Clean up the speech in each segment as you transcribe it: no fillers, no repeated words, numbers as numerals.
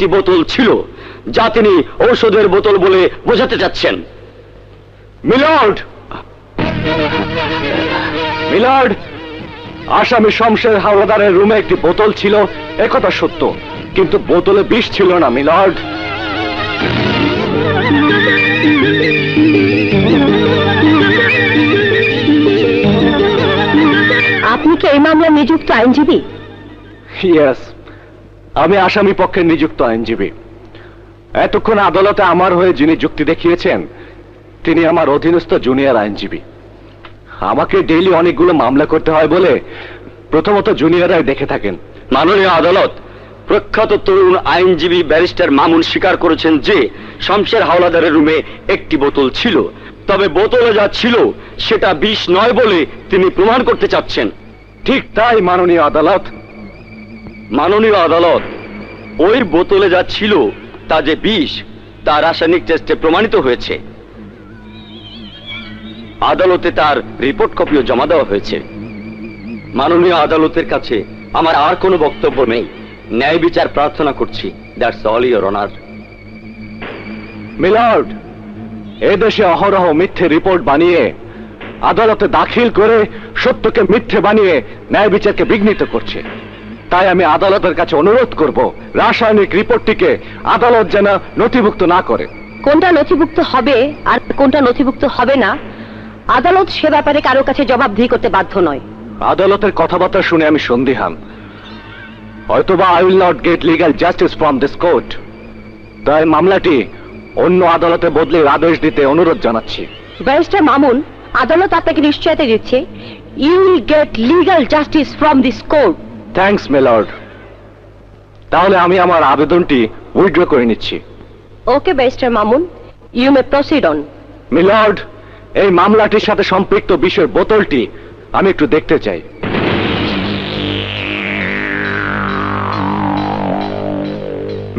একটি বোতল ছিল, যা তিনি ঔষধের বোতল বলে বোঝাতে চাচ্ছেন। মিলর্ড, মিলর্ড, আসামি শমশের হাওলাদারের রুমে একটি বোতল ছিল, একথা সত্য, কিন্তু বোতলে বিষ ছিল না মিলর্ড। আপনি কি এই মামলায় নিযুক্ত আইনজীবী? ইয়েস, আমি আসামি পক্ষে নিযুক্ত আইনজীবী। এতক্ষণ আদালতে আমার হয়ে যিনি যুক্তি দেখিয়েছেন তিনি আমার অধীনস্থ জুনিয়র আইনজীবী। আমাকে ডেইলি অনেকগুলো মামলা করতে হয় বলে প্রথমত জুনিয়ররাই দেখে থাকেন। মাননীয় আদালত, প্রখ্যাত তরুণ আইনজীবী ব্যারিস্টার মামুন স্বীকার করেছেন যে শমশের হাওলাদারের রুমে একটি বোতল ছিল, তবে বোতলে যা ছিল সেটা বিষ নয় বলে তিনি প্রমাণ করতে চাচ্ছেন। ঠিক তাই মাননীয় আদালত। মাননীয় আদালত, ওই বোতলে যা ছিল তা যে বিষ তা রাসায়নিক টেস্টে প্রমাণিত হয়েছে। আদালতে তার রিপোর্ট কপিও জমা দেওয়া হয়েছে। মাননীয় আদালতের কাছে আমার আর কোনো বক্তব্য নেই। ন্যায় বিচার প্রার্থনা করছি। That's all your honour. Milord, এদেশে অহরহ মিথ্যে রিপোর্ট বানিয়ে আদালতে দাখিল করে সত্যকে মিথ্যে বানিয়ে ন্যায় বিচারকে বিঘ্নিত করছে। তাই আমি আদালতের কাছে অনুরোধ করব রাসায়নিক রিপোর্টটিকে আদালত যেন নথিভুক্ত না করে। কোনটা নথিভুক্ত হবে আর কোনটা নথিভুক্ত হবে না, আদালত সে ব্যাপারে কারো কাছে জবাবদিহি করতে বাধ্য নয়। আদালতের কথাবার্তা শুনে আমি সন্দিহান। হয়তোবা I will not get legal justice from this court. তাই মামলাটি অন্য আদালতে বদলির আদেশ দিতে অনুরোধ জানাচ্ছি। ব্যারিস্টার মামুন, আদালত আপনাকে নিশ্চয়তা দিচ্ছে, you will get legal justice from this court. Thanks milord. তাহলে আমি আমার আবেদনটি উইথড্র করে নিচ্ছি। Okay barrister Mamun, you may proceed on. Milord, এই মামলাটির সাথে সম্পৃক্ত বিষের বোতলটি আমি একটু দেখতে চাই।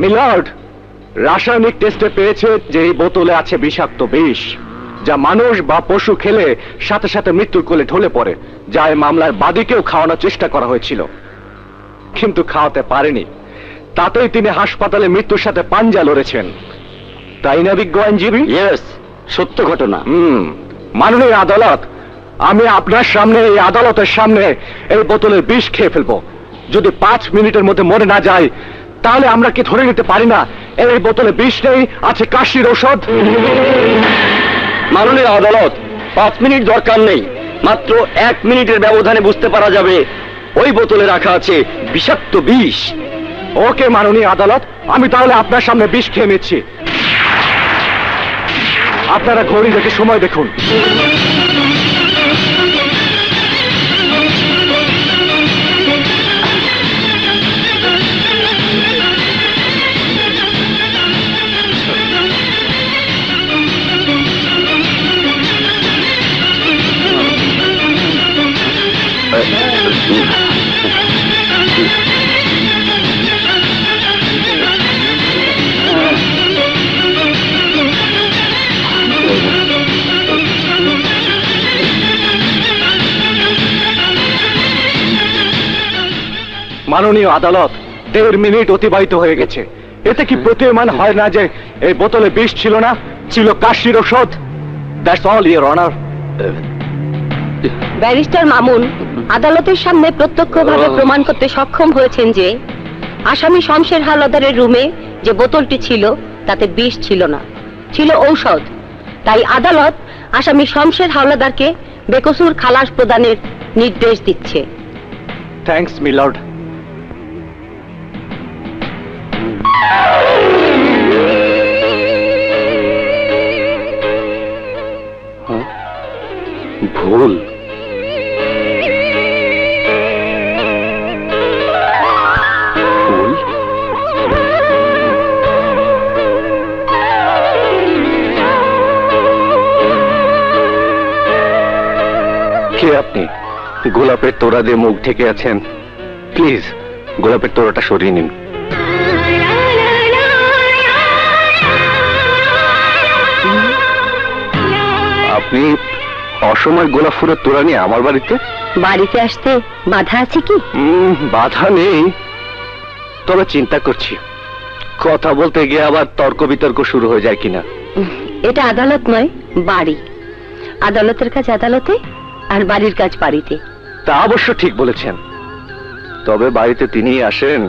মিলর্ড, রাসায়নিক টেস্টে পেয়েছে যে এই বোতলে আছে বিষাক্ত বিষ, যা মানুষ বা পশু খেলে সাথে সাথে মৃত্যুর কোলে ঢলে পড়ে, যা এই মামলার বাদীকেও খাওয়ানোর চেষ্টা করা হয়েছিল, কিন্তু খাওয়াতে পারেনি। তাতেই তিনি হাসপাতালে মৃত্যুর সাথে পাঞ্জা লড়েছেন। তাই না বিজ্ঞ আইনজীবী? ইয়েস, সত্য ঘটনা। মাননীয় আদালত, আমি আপনার সামনে, এই আদালতের সামনে এই বোতলের বিষ খেয়ে ফেলবো। যদি 5 মিনিটের মধ্যে মরে না যায় তাহলে আমরা কি ধরে নিতে পারি না এই বোতলে বিষ নেই, আছে কাশির ঔষধ? মাননীয় আদালত, 5 মিনিট দরকার নেই। মাত্র 1 মিনিটের ব্যবধানে বুঝতে পারা যাবে ওই বোতলে রাখা আছে বিষাক্ত বিষ। ওকে মাননীয় আদালত, আমি তাহলে আপনার সামনে বিষ খেয়ে নিচ্ছি। আপনারা ঘড়ি দেখে সময় দেখুন। মাননীয় আদালত, 1.5 মিনিট অতিবাহিত হয়ে গেছে। এতে কি প্রতীয়মান হয় না যে এই বোতলে বিষ ছিল না, ছিল কাশির ঔষধ? That's all your honour. Barrister Mamun আদালতের সামনে প্রত্যক্ষভাবে প্রমাণ করতে সক্ষম হয়েছেন যে আসামি শমশের হাওলাদারের রুমে যে বোতলটি ছিল তাতে বিষ ছিল না, ছিল ঔষধ। তাই আদালত আসামি শমশের হাওলাদারকে বেকসুর খালাস প্রদানের নির্দেশ দিচ্ছে। Thanks milord. ভুল। কে আপনি? গোলাপের তোড়া দিয়ে মুখ ঢেকে আছেন। প্লিজ গোলাপের তোড়াটা সরিয়ে নিন। আপনি অসময় গোলাপ ফুলের তোড়া নিয়ে আমার বাড়িতে? বাড়িতে আসতে বাধা আছে কি? বাধা নেই, তবে চিন্তা করছি কথা বলতে গিয়ে আবার তর্ক বিতর্ক শুরু হয়ে যায় কিনা। এটা আদালত নয়, বাড়ি। আদালতের কাজ আদালতে, আর বাড়ির কাজ বাড়িতে। তা অবশ্য ঠিক বলেছেন, তবে বাড়িতে তিনিই আসেন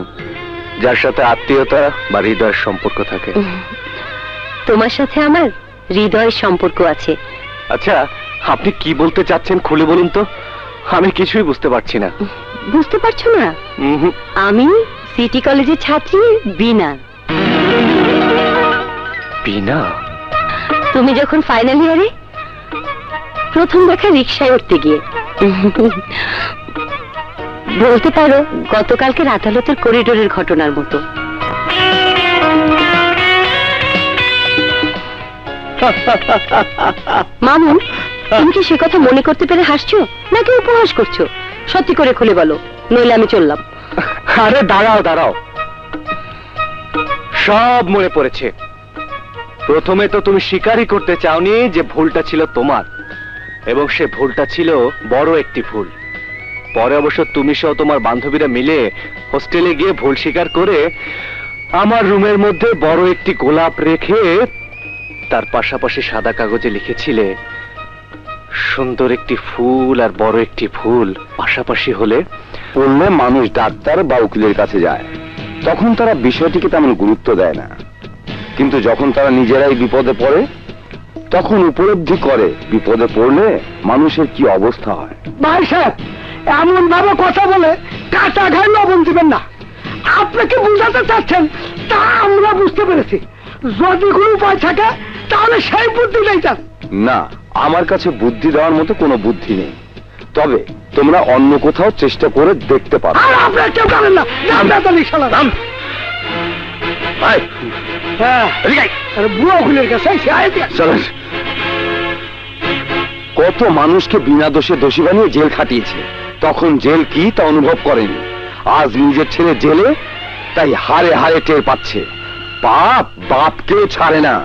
যার সাথে আত্মীয়তা বা হৃদয়ের সম্পর্ক থাকে। তোমার সাথে আমার হৃদয়ের সম্পর্ক আছে। আচ্ছা, আপনি কি বলতে চাচ্ছেন খুলে বলুন তো, আমি কিছুই বুঝতে পারছি না। বুঝতে পারছো না? উহুম। আমি সিটি কলেজের ছাত্রী বিনা। বিনা? তুমি যখন ফাইনাল ইয়ারে প্রথম দেখা রিকশায় উঠতে গিয়ে, বলতে পারো গতকালকের আদালতের করিডোরের ঘটনার মতো। মামুন, তুমি কি সে কথা মনে করতে পেরে হাসছো নাকি উপহাস করছো? সত্যি করে খুলে বলো, নইলে আমি চললাম। আরে দাঁড়াও দাঁড়াও, সব মনে পড়েছে। প্রথমে তো তুমি স্বীকারই করতে চাওনি যে ভুলটা ছিল তোমার, এবং সে ভুলটা ছিল বড় একটি ভুল। পরে অবশ্য তুমি সহ তোমার বান্ধবীরা মিলে হোস্টেলে গিয়ে ভুল স্বীকার করে আমার রুমের মধ্যে বড় একটি গোলাপ রেখে তার পাশাপাশি সাদা কাগজে লিখেছিলে, সুন্দর একটি ফুল আর বড় একটি ভুল পাশাপাশি হলে বললে মানুষ ডাক্তার বা উকিলের কাছে যায়, তখন তারা বিষয়টিকে তেমন গুরুত্ব দেয় না। কিন্তু যখন তারা নিজেরাই বিপদে পড়ে, তখন উপলব্ধি করে বিপদে পড়লে মানুষের কি অবস্থা হয়। ভাই সাহেব, এমন ভাবে কথা বলে কাঁচা ঘাই লবণ দিবেন না। আপনাকে বুঝাতে চাচ্ছেন তা আমরা বুঝতে পেরেছি। যদি কোনো উপায় থাকে তাহলে সেই বুদ্ধিটাই চান। না, আমার কাছে বুদ্ধি দেওয়ার মতো কোনো বুদ্ধি নেই, তবে তোমরা অন্য কোথাও চেষ্টা করে দেখতে পারো। আর আপনার কেউ জানেন না। হ্যাঁ, বুড়ো উকিলের কাছে চলেন। কত মানুষকে বিনা দোষে দোষী বানিয়ে জেল খাটিয়েছে, তখন জেল কি তা অনুভব করেনি। আজ নিজের ছেলে জেলে, তাই হারে হারে টের পাচ্ছে। পাপ বাপকেও ছাড়ে না।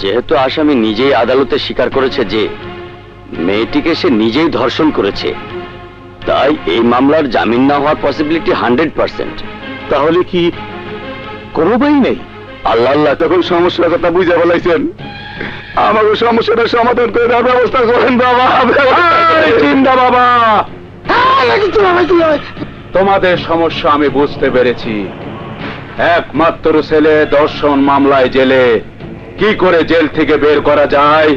যেহেতু আসামি নিজেই আদালতে স্বীকার করেছে যে মেয়েটিকে সে নিজেই ধর্ষণ করেছে, তাই এই মামলার জামিন না হওয়ার পসিবিলিটি 100%। তাহলে কি কোনো বই নেই? আল্লাহ আল্লাহ, তখন সমস্যার কথা বুঝে বলাইছেন। আমাকে সমস্যাটা সমাধান করে দেওয়ার ব্যবস্থা করেন বাবা। চিন্তা বাবা, তোমাদের সমস্যা আমি বুঝতে পেরেছি। একমাত্র ছেলে ধর্ষণ মামলায় জেলে, কি করে জেল থেকে বের করা যায়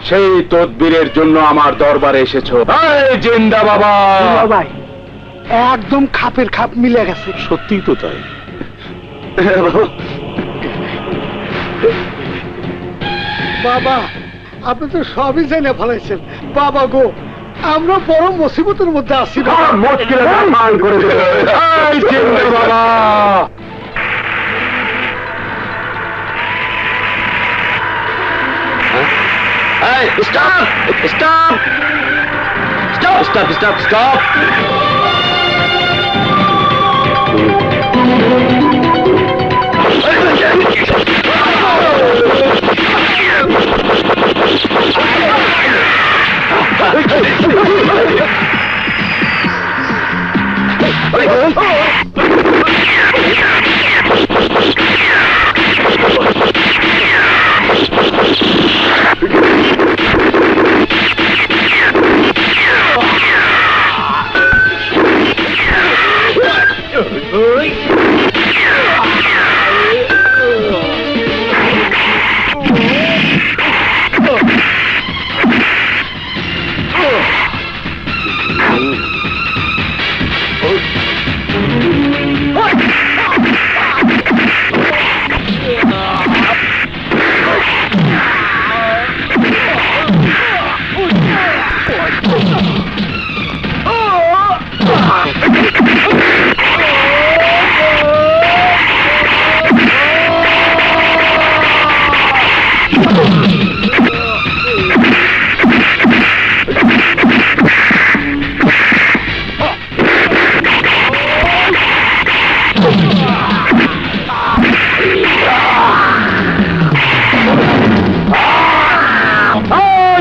সেই তদবিরের জন্য আমার দরবারে এসেছো। এই জিন্দা বাবা। ভাই, একদম খাপের খাপ মিলে গেছে। সত্যিই তো তাই। বাবা, আপনি তো সবই জেনে ফেলাইছেন। বাবা গো, আমরা বড় মুসিবতের মধ্যে আছি। করে দিল। এই জিন্দা বাবা। Hey, stop! Stop! Stop! Stop! Stop! Stop!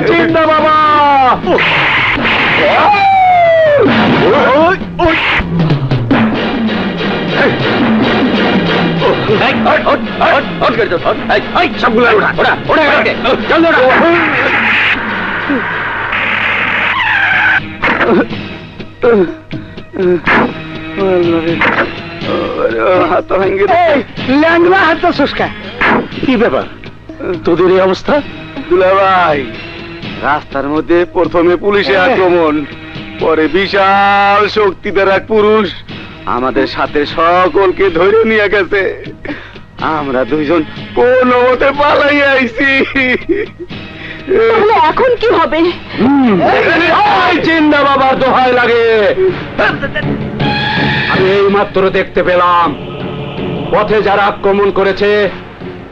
জিন্দা বাবা। সবগুলো ওঠা ওঠা ওঠা জলদি ওঠা। হাত ভাঙ্গি এই ল্যাংড়া হাতটা শুষ্কা। কি ব্যাপার তোদের এই অবস্থা? দুলা ভাই, রাস্তার মধ্যে প্রথমে পুলিশের আক্রমণ, পরে বিশাল শক্তিধর এক পুরুষ আমাদের সাথে সকলকে ধরে নিয়ে গেছে। আমরা দুইজন কোন মতে পালাই আইছি। তাহলে এখন কি হবে? চিন্তা বাবা, দোহাই লাগে। আমি এই মাত্র দেখতে পেলাম পথে যারা আক্রমণ করেছে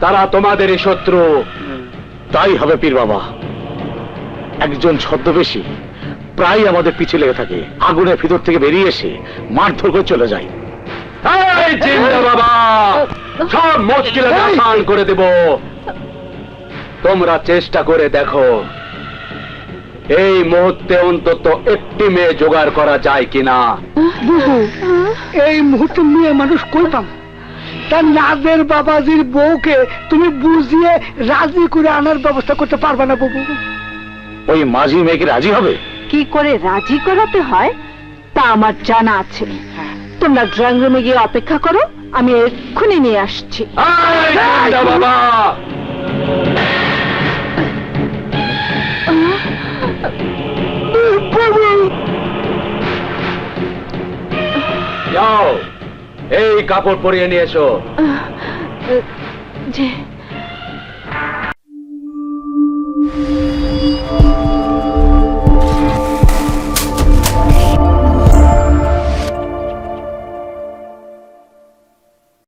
তারা তোমাদেরই শত্রু। তাই হবে পীর বাবা। একজন ছদ্মবেশী প্রায় আমাদের পিছে লেগে থাকে, আগুনের ভিতর থেকে বেরিয়ে এসে মারধর করে চলে যায়। এই চিন্তা বাবা, সব মুশকিল আসান করে দেব। তোমরা চেষ্টা করে দেখো এই মুহূর্তে অন্তত একটি মেয়ে জোগাড় করা যায় কিনা। এই মুহূর্তে মেয়ে মানুষ কই পাম? তার নাদের বাবাজির বউকে তুমি বুঝিয়ে রাজি করে আনার ব্যবস্থা করতে পারবে না বাবু? ওই মাঝি মেয়েকে রাজি হবে? কি করে রাজি করাতে হয় তা আমার জানা আছে। তোমরা ড্রয়িং রুমে গিয়ে অপেক্ষা করো, আমি এক্ষুনি নিয়ে আসছি। এই চিন্তা বাবা, যাও এই কাপড় পরিয়ে নিয়ে এসো। যে